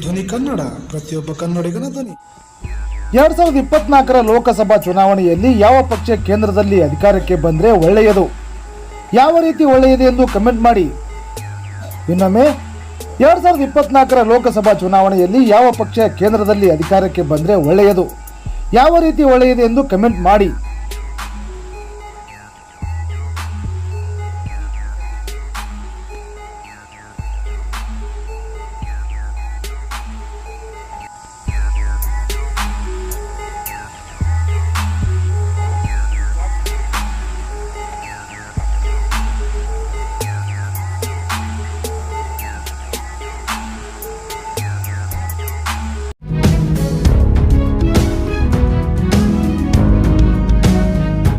ಧ್ವನಿ ಕನ್ನಡ, ಪ್ರತಿಯೊಬ್ಬ ಕನ್ನಡಿಗನ ಧ್ವನಿ. 2024 ಲೋಕಸಭಾ ಚುನಾವಣೆಯಲ್ಲಿ ಯಾವ ಪಕ್ಷ ಕೇಂದ್ರದಲ್ಲಿ ಅಧಿಕಾರಕ್ಕೆ ಬಂದರೆ ಒಳ್ಳೆಯದು, ಯಾವ ರೀತಿ ಒಳ್ಳೆಯದು ಎಂದು ಕಮೆಂಟ್ ಮಾಡಿ. ಇನ್ನೊಮ್ಮೆ 2024 ಲೋಕಸಭಾ ಚುನಾವಣೆಯಲ್ಲಿ ಯಾವ ಪಕ್ಷ ಕೇಂದ್ರದಲ್ಲಿ ಅಧಿಕಾರಕ್ಕೆ ಬಂದರೆ ಒಳ್ಳೆಯದು, ಯಾವ ರೀತಿ ಒಳ್ಳೆಯದು ಎಂದು ಕಮೆಂಟ್ ಮಾಡಿ.